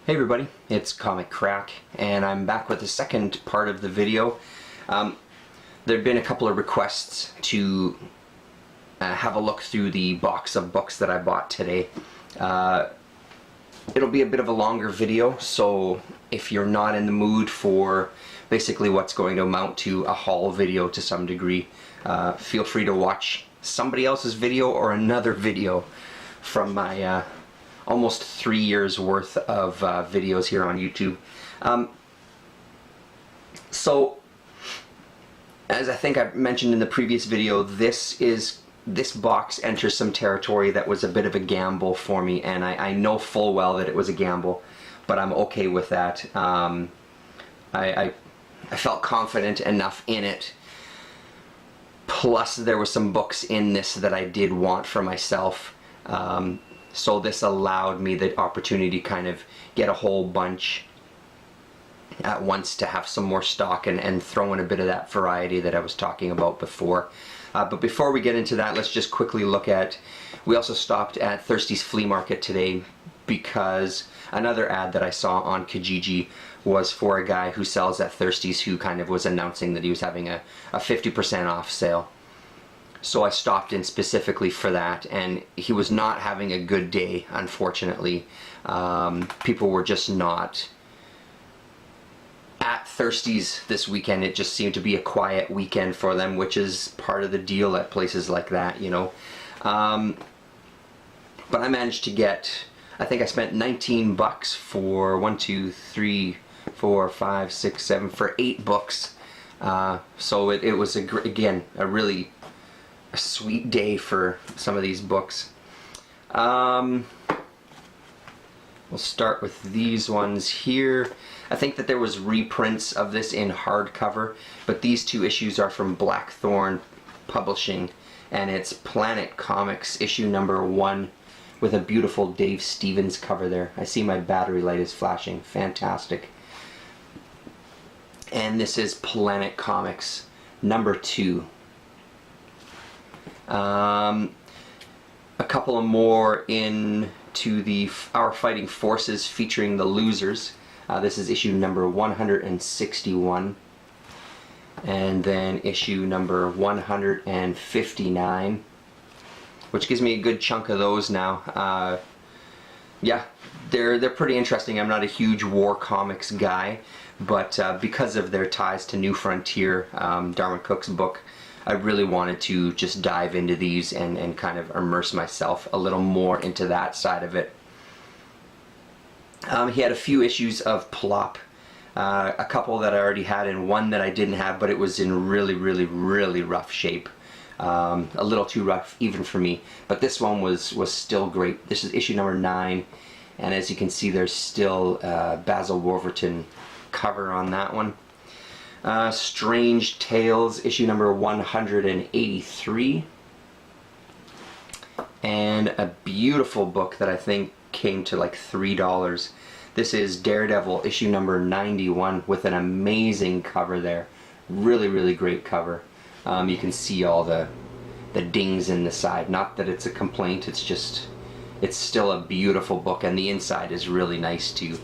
Hey everybody, it's Comic Crack, and I'm back with the second part of the video. There have been a couple of requests to have a look through the box of books that I bought today. It'll be a bit of a longer video, so if you're not in the mood for basically what's going to amount to a haul video to some degree, feel free to watch somebody else's video or another video from my almost 3 years worth of videos here on YouTube. So, as I think I mentioned in the previous video, this box enters some territory that was a bit of a gamble for me, and I know full well that it was a gamble, but I'm okay with that. I felt confident enough in it. Plus, there were some books in this that I did want for myself. So this allowed me the opportunity to kind of get a whole bunch at once to have some more stock and throw in a bit of that variety that I was talking about before. But before we get into that, let's just quickly look at, we also stopped at Thirsty's Flea Market today because another ad that I saw on Kijiji was for a guy who sells at Thirsty's who kind of was announcing that he was having a 50% off sale. So I stopped in specifically for that, and he was not having a good day, unfortunately. People were just not at Thirsty's this weekend. It just seemed to be a quiet weekend for them, which is part of the deal at places like that, you know. But I managed to get, I think I spent 19 bucks for 1, 2, 3, 4, 5, 6, 7, for 8 books. So it was, again, a really sweet day for some of these books. We'll start with these ones here. I think that there was reprints of this in hardcover, but these two issues are from Blackthorn Publishing, and it's Planet Comics issue number 1 with a beautiful Dave Stevens cover there. I see my battery light is flashing. Fantastic. And this is Planet Comics number 2. A couple of more into the Our Fighting Forces featuring the Losers. This is issue number 161, and then issue number 159, which gives me a good chunk of those now. Yeah, they're pretty interesting. I'm not a huge war comics guy, but because of their ties to New Frontier, Darwin Cook's book, I really wanted to just dive into these and kind of immerse myself a little more into that side of it. He had a few issues of Plop, a couple that I already had and one that I didn't have, but it was in really, really, really rough shape. A little too rough even for me, but this one was still great. This is issue number 9, and as you can see, there's still Basil Wolverton cover on that one. Strange Tales, issue number 183, and a beautiful book that I think came to like $3. This is Daredevil, issue number 91, with an amazing cover there. Really, really great cover. You can see all the dings in the side. Not that it's a complaint, it's just, it's still a beautiful book, and the inside is really nice too.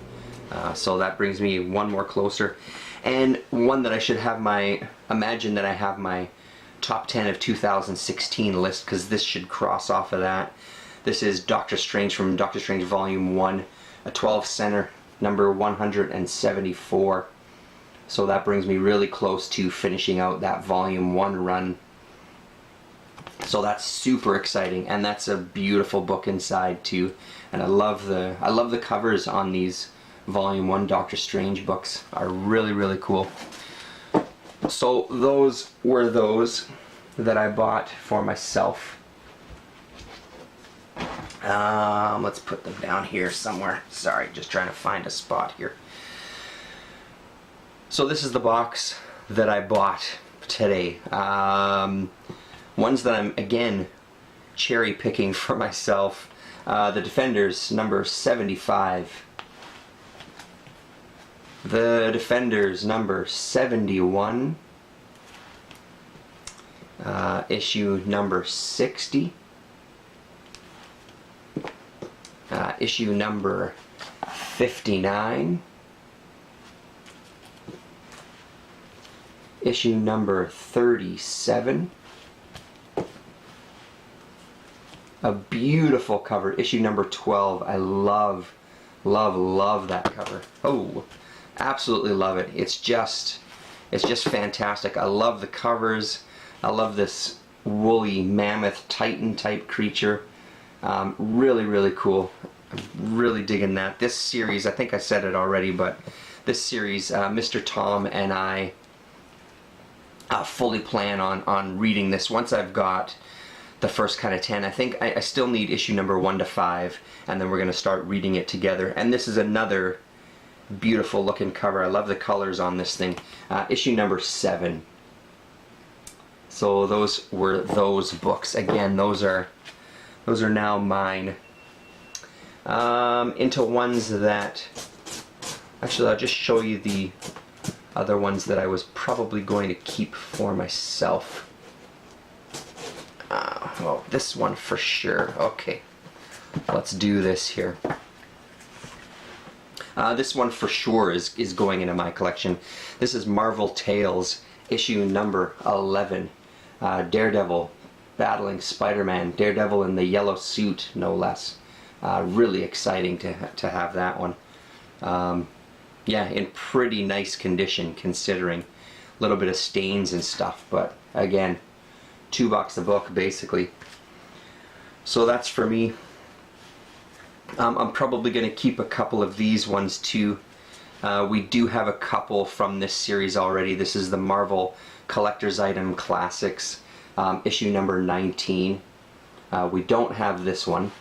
So that brings me one more closer. And one that I should have imagine that I have my top 10 of 2016 list, because this should cross off of that. This is Doctor Strange from Doctor Strange Volume 1, a 12 center, number 174. So that brings me really close to finishing out that Volume 1 run. So that's super exciting, and that's a beautiful book inside too. And I love the covers on these Volume 1 Doctor Strange books. Are really, really cool. So those were those that I bought for myself. Let's put them down here somewhere. Sorry, just trying to find a spot here. So this is the box that I bought today. Ones that I'm, again, cherry picking for myself. The Defenders, number 75. The Defenders, number 71. Issue number 60. Issue number 59. Issue number 37. A beautiful cover, issue number 12. I love, love, love that cover. Oh, absolutely love it. It's just fantastic. I love the covers. I love this woolly mammoth titan type creature. Really, really cool. I'm really digging that. This series, I think I said it already, but this series, Mr. Tom and I fully plan on reading this once I've got the first kind of 10. I think I still need issue number 1 to 5, and then we're going to start reading it together. And this is another beautiful looking cover. I love the colors on this thing. Issue number 7. So those were those books. Again, those are now mine. Into ones that, actually I'll just show you the other ones that I was probably going to keep for myself. Well, this one for sure. Okay, let's do this here. This one for sure is going into my collection. This is Marvel Tales, issue number 11. Daredevil battling Spider-Man. Daredevil in the yellow suit, no less. Really exciting to have that one. Yeah, in pretty nice condition considering. A little bit of stains and stuff, but again, $2 a book basically. So that's for me. I'm probably going to keep a couple of these ones too. We do have a couple from this series already. This is the Marvel Collector's Item Classics, issue number 19. We don't have this one.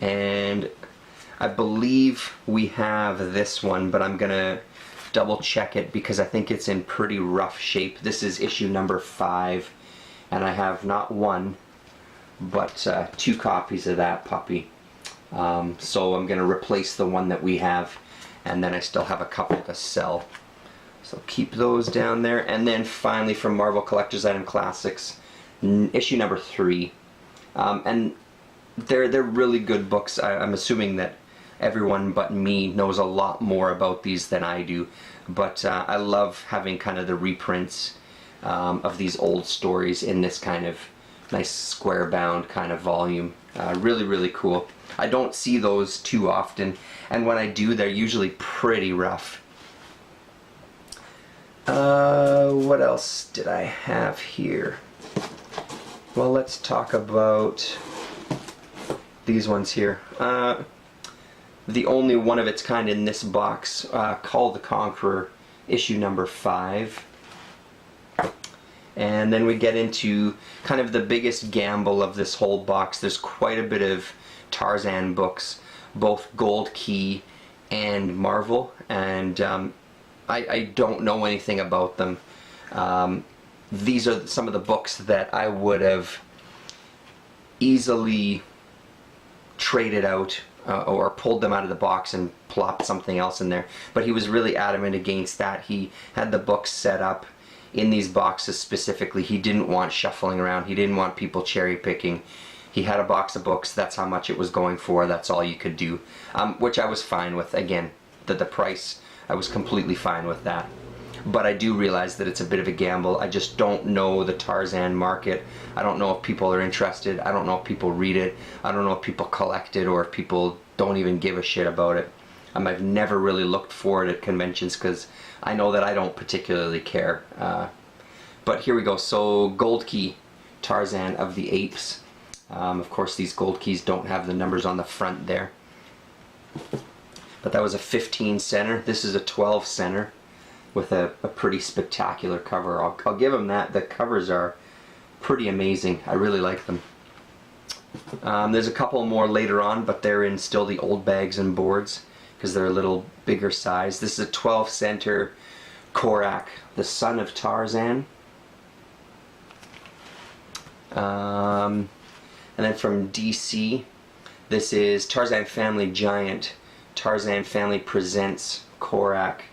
And I believe we have this one, but I'm going to double check it because I think it's in pretty rough shape. This is issue number 5, and I have not one, but 2 copies of that puppy. So I'm going to replace the one that we have, and then I still have a couple to sell. So keep those down there. And then finally from Marvel Collector's Item Classics, issue number 3. And they're really good books. I'm assuming that everyone but me knows a lot more about these than I do, but I love having kind of the reprints of these old stories in this kind of nice square bound kind of volume. Really, really cool. I don't see those too often, and when I do, they're usually pretty rough. What else did I have here? Well, let's talk about these ones here. The only one of its kind in this box, Kull the Conqueror, issue number 5. And then we get into kind of the biggest gamble of this whole box. There's quite a bit of Tarzan books, both Gold Key and Marvel, and I don't know anything about them. These are some of the books that I would have easily traded out or pulled them out of the box and plopped something else in there. But he was really adamant against that. He had the books set up in these boxes specifically. He didn't want shuffling around. He didn't want people cherry picking. He had a box of books. That's how much it was going for. That's all you could do, which I was fine with. Again, the price, I was completely fine with that. But I do realize that it's a bit of a gamble. I just don't know the Tarzan market. I don't know if people are interested. I don't know if people read it. I don't know if people collect it or if people don't even give a shit about it. I've never really looked for it at conventions because I know that I don't particularly care. But here we go. So Gold Key, Tarzan of the Apes. Of course these Gold Keys don't have the numbers on the front there. But that was a 15 center. This is a 12 center with a pretty spectacular cover. I'll give them that. The covers are pretty amazing. I really like them. There's a couple more later on, but they're in still the old bags and boards because they're a little bigger size. This is a 12 center Korak, the son of Tarzan. And then from DC, this is Tarzan Family Giant, Tarzan Family Presents Korak.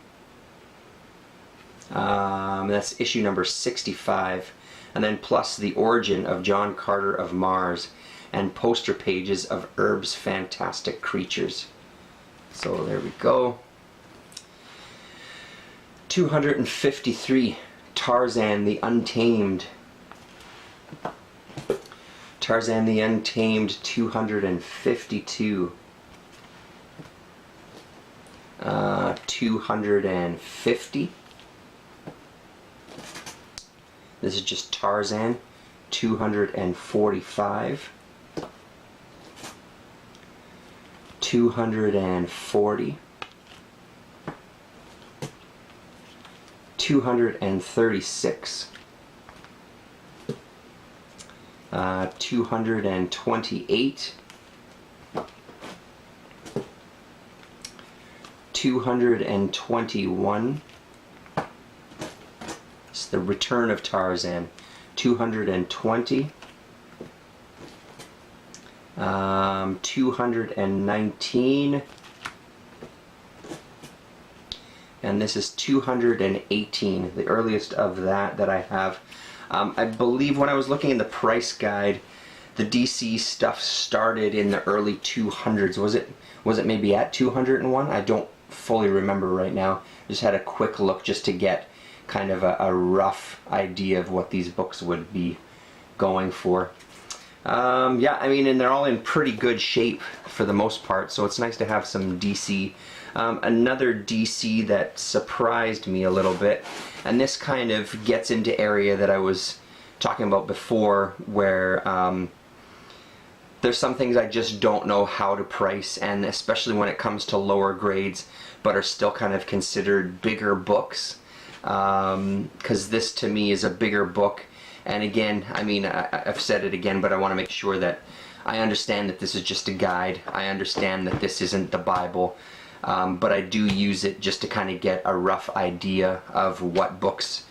That's issue number 65. And then plus the origin of John Carter of Mars and poster pages of Herb's Fantastic Creatures. So there we go. 253, Tarzan the Untamed. Tarzan the Untamed, 252. 250. This is just Tarzan, 245. 240. 236. 228. 221. It's the Return of Tarzan. 220. 219. And this is 218, the earliest of that I have. I believe when I was looking in the price guide, the DC stuff started in the early 200s. Was it maybe at 201? I don't fully remember right now. Just had a quick look just to get kind of a rough idea of what these books would be going for. Yeah, I mean, and they're all in pretty good shape for the most part, so it's nice to have some DC. Another DC that surprised me a little bit, and this kind of gets into area that I was talking about before, where there's some things I just don't know how to price, and especially when it comes to lower grades, but are still kind of considered bigger books, because this to me is a bigger book. And again, I mean, I've said it again, but I want to make sure that I understand that this is just a guide. I understand that this isn't the Bible, but I do use it just to kind of get a rough idea of what books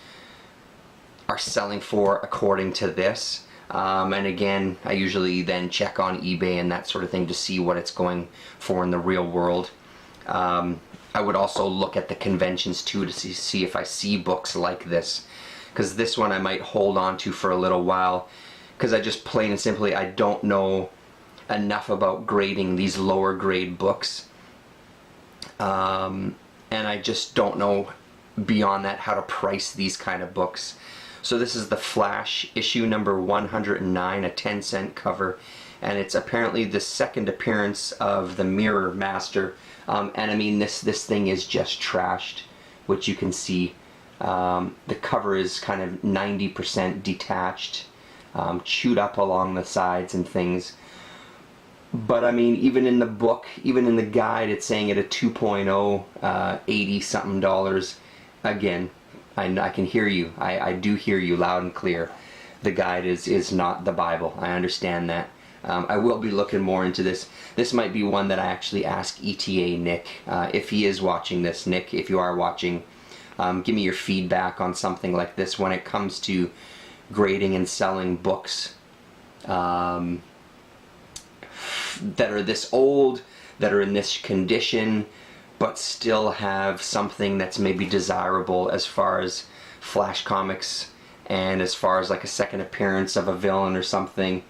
are selling for according to this. And again, I usually then check on eBay and that sort of thing to see what it's going for in the real world. I would also look at the conventions too to see if I see books like this, because this one I might hold on to for a little while, because I just plain and simply I don't know enough about grading these lower grade books, and I just don't know beyond that how to price these kind of books. So this is the Flash issue number 109, a 10-cent cover, and it's apparently the second appearance of the Mirror Master, and I mean this thing is just trashed, which you can see. The cover is kind of 90% detached, chewed up along the sides and things. But I mean, even in the book, even in the guide, it's saying at a 2.0, $80-something. Again, I can hear you. I do hear you loud and clear. The guide is not the Bible. I understand that. I will be looking more into this. This might be one that I actually ask ETA Nick, if he is watching this. Nick, if you are watching, give me your feedback on something like this when it comes to grading and selling books that are this old, that are in this condition, but still have something that's maybe desirable as far as Flash comics and as far as like a second appearance of a villain or something.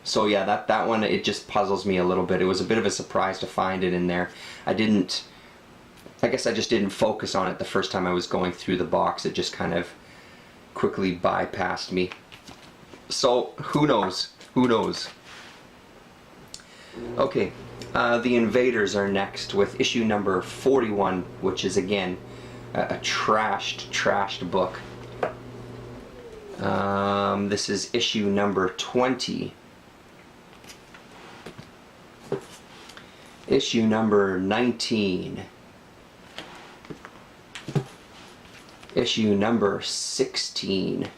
So yeah, that one, it just puzzles me a little bit. It was a bit of a surprise to find it in there. I guess I just didn't focus on it the first time I was going through the box. It just kind of quickly bypassed me. So who knows? Who knows? Okay, The Invaders are next with issue number 41, which is again a trashed book. This is issue number 20. Issue number 19. Issue number 16.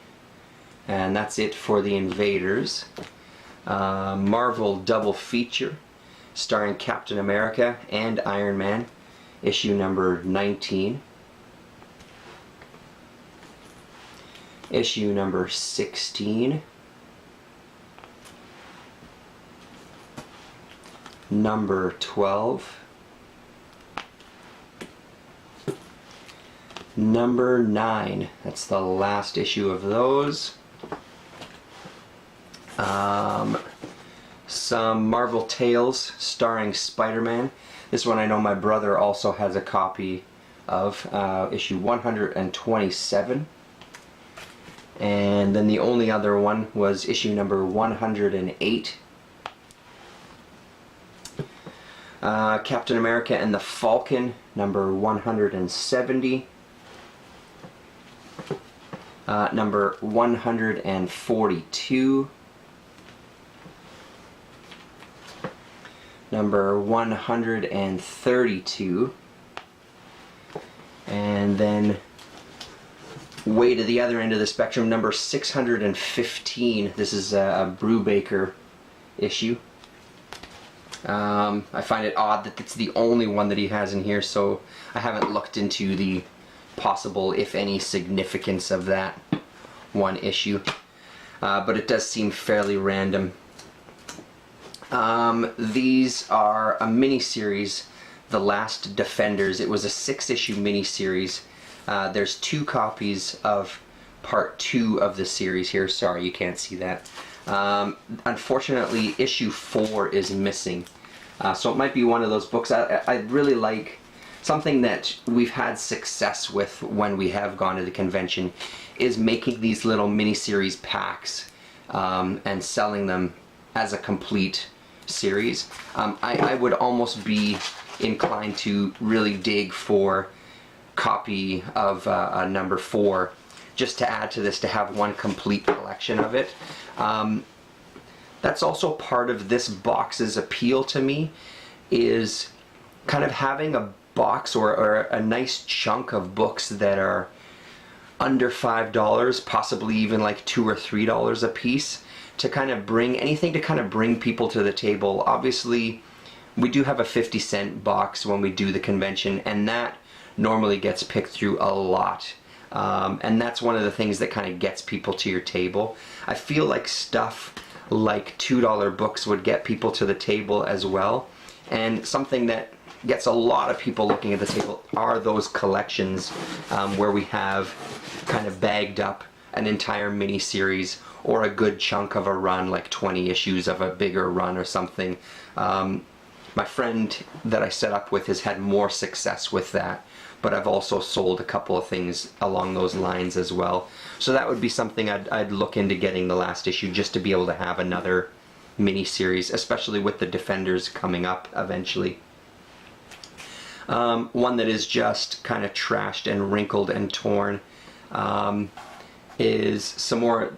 And that's it for The Invaders. Marvel double feature starring Captain America and Iron Man. Issue number 19. Issue number 16. Number 12. Number 9. That's the last issue of those. Some Marvel Tales starring Spider-Man. This one I know my brother also has a copy of, issue 127. And then the only other one was issue number 108. Captain America and the Falcon, number 170. Number 142. Number 132. And then way to the other end of the spectrum, number 615. This is a Brubaker issue. I find it odd that it's the only one that he has in here, so I haven't looked into the possible, if any, significance of that one issue. But it does seem fairly random. These are a mini-series, The Last Defenders. It was a 6-issue mini-series. There's 2 copies of part 2 of the series here. Sorry, you can't see that. Unfortunately, issue 4 is missing. So it might be one of those books. I really like something that we've had success with when we have gone to the convention is making these little mini-series packs and selling them as a complete series. I would almost be inclined to really dig for copy of number 4 just to add to this, to have one complete collection of it. That's also part of this box's appeal to me, is kind of having a box or a nice chunk of books that are under $5, possibly even like $2 or $3 a piece, to kind of bring anything to kind of bring people to the table. Obviously, we do have a 50-cent box when we do the convention, and that normally gets picked through a lot. And that's one of the things that kind of gets people to your table. I feel like stuff like $2 books would get people to the table as well. And something that gets a lot of people looking at the table are those collections where we have kind of bagged up an entire mini-series or a good chunk of a run, like 20 issues of a bigger run or something. My friend that I set up with has had more success with that, but I've also sold a couple of things along those lines as well. So that would be something I'd look into getting the last issue, just to be able to have another mini-series, especially with the Defenders coming up eventually. One that is just kind of trashed and wrinkled and torn is some more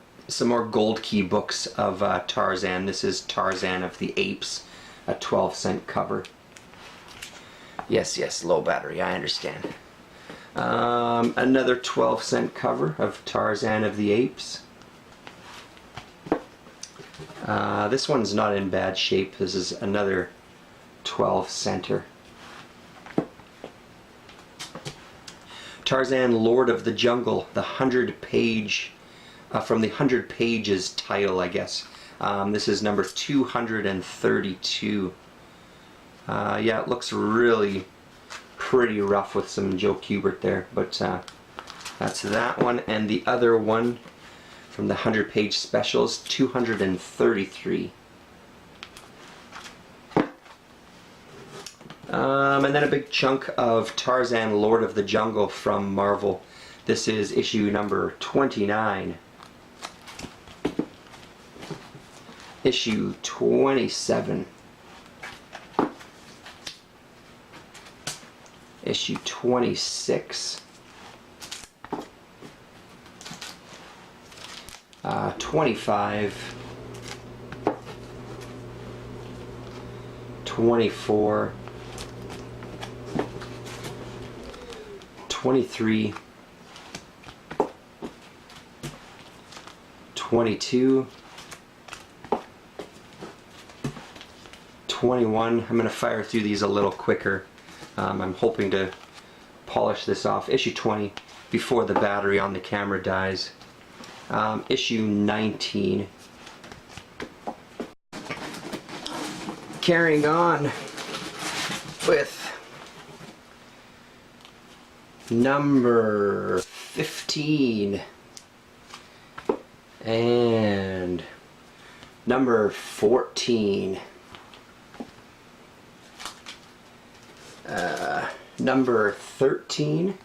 Gold Key books of Tarzan. This is Tarzan of the Apes, a 12-cent cover. Yes, low battery, I understand. Another 12-cent cover of Tarzan of the Apes. This one's not in bad shape. This is another 12-center. Tarzan, Lord of the Jungle, the 100-page, from the 100 Pages title, I guess. This is number 232. Yeah, it looks really pretty rough with some Joe Kubert there, but that's that one. And the other one from the 100-page specials, 233. And then a big chunk of Tarzan, Lord of the Jungle from Marvel. This is issue number 29. Issue 27. Issue 26. 25. 24. 23. 22. 21. I'm going to fire through these a little quicker. I'm hoping to polish this off. Issue 20 before the battery on the camera dies. Issue 19. Carrying on with number 15 and Number 14. Number 13.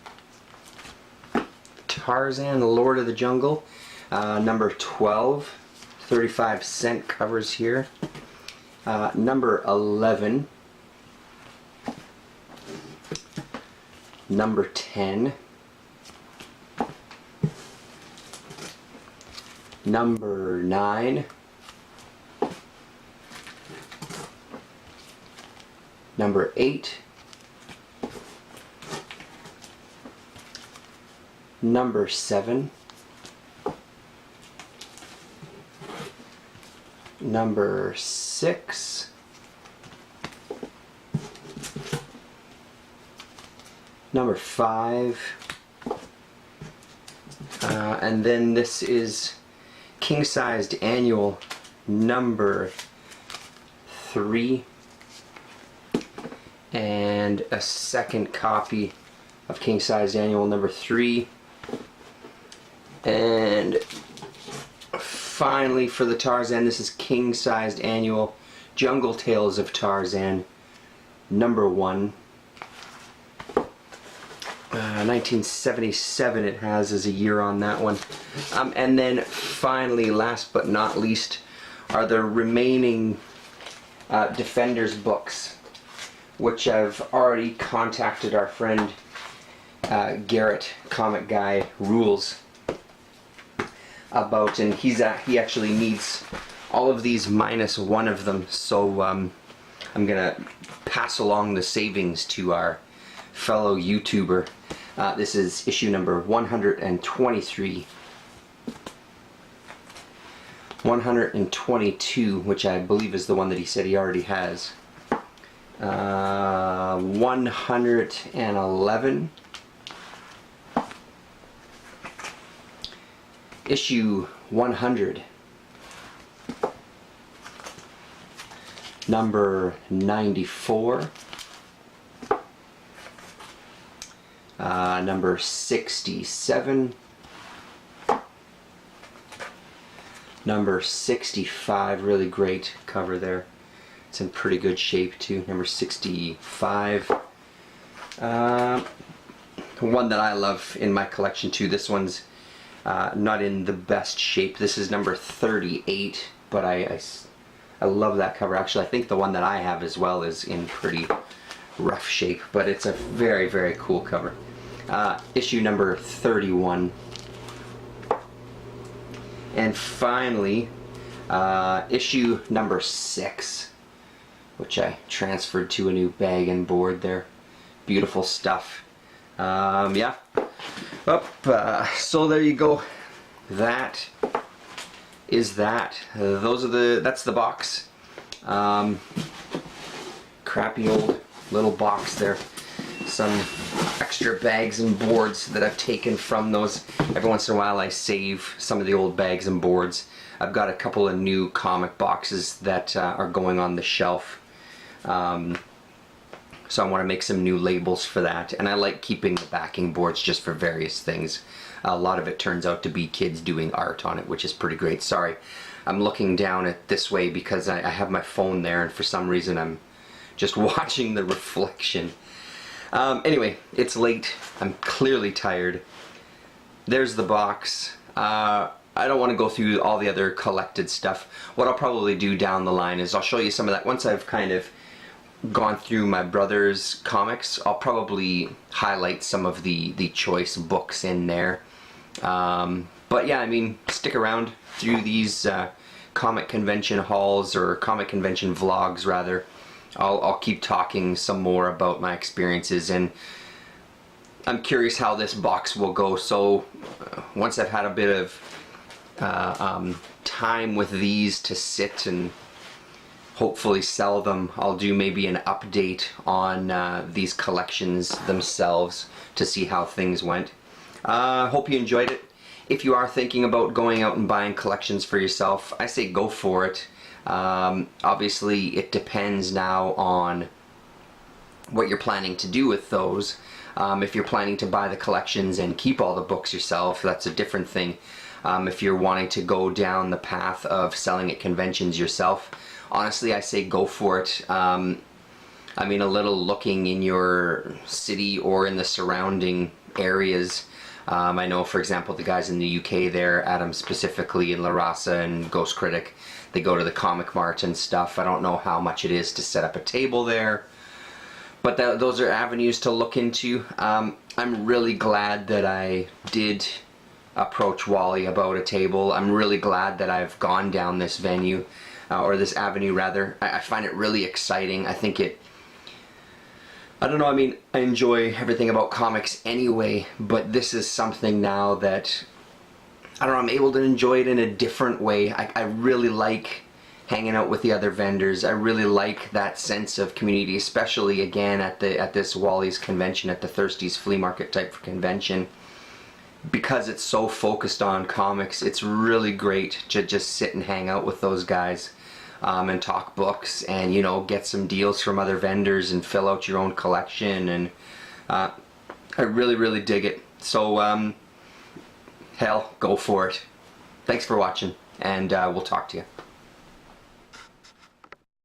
Tarzan, the Lord of the Jungle. Number 12. 35-cent covers here. Number 11. Number 10. Number 9. Number 8. Number 7. Number 6. Number 5. And then this is king-sized annual number 3. And a second copy of king-sized annual number 3. And finally for the Tarzan, this is king-sized annual Jungle Tales of Tarzan number 1. 1977 it has as a year on that one. And then finally, last but not least, are the remaining Defenders books, which I've already contacted our friend Garrett, Comic Guy Rules, about, and he actually needs all of these minus one of them, so I'm gonna pass along the savings to our fellow YouTuber. This is issue number 123, 122, which I believe is the one that he said he already has, 111, issue 100, number 94, number 67, number 65, really great cover there. It's in pretty good shape too. Number 65. One that I love in my collection too. This one's not in the best shape. This is number 38, but I love that cover. Actually, I think the one that I have as well is in pretty rough shape, but it's a very, very cool cover. Issue number 31. And finally, issue number 6, which I transferred to a new bag and board there. Beautiful stuff. Yeah. So there you go. That is that. That's the box. Crappy old little box there. Some extra bags and boards that I've taken from those. Every once in a while I save some of the old bags and boards. I've got a couple of new comic boxes that are going on the shelf. So I want to make some new labels for that, and I like keeping the backing boards just for various things. A lot of it turns out to be kids doing art on it, which is pretty great. Sorry, I'm looking down at this way because I have my phone there, and for some reason I'm just watching the reflection. Anyway, it's late. I'm clearly tired. There's the box. I don't want to go through all the other collected stuff. What I'll probably do down the line is I'll show you some of that. Once I've kind of gone through my brother's comics, I'll probably highlight some of the choice books in there. But yeah, I mean, stick around through these comic convention hauls, or comic convention vlogs rather. I'll keep talking some more about my experiences, and I'm curious how this box will go. So once I've had a bit of time with these to sit and hopefully sell them, I'll do maybe an update on these collections themselves to see how things went. Hope you enjoyed it. If you are thinking about going out and buying collections for yourself, I say go for it. Obviously it depends now on what you're planning to do with those. If you're planning to buy the collections and keep all the books yourself, that's a different thing. If you're wanting to go down the path of selling at conventions yourself, honestly, I say go for it. I mean, a little looking in your city or in the surrounding areas. I know, for example, the guys in the UK there, Adam specifically, in La Raza and Ghost Critic, they go to the Comic Mart and stuff. I don't know how much it is to set up a table there, but those are avenues to look into. I'm really glad that I did approach Wally about a table. I'm really glad that I've gone down this venue, or this avenue rather. I find it really exciting. I don't know, I mean, I enjoy everything about comics anyway, but this is something now that, I don't know, I'm able to enjoy it in a different way. I really like hanging out with the other vendors. I really like that sense of community, especially again at this Wally's convention, at the Thirsties Flea Market type convention. Because it's so focused on comics, it's really great to just sit and hang out with those guys. And talk books, and, you know, get some deals from other vendors and fill out your own collection, and I really dig it. So hell, go for it. Thanks for watching, and we'll talk to you.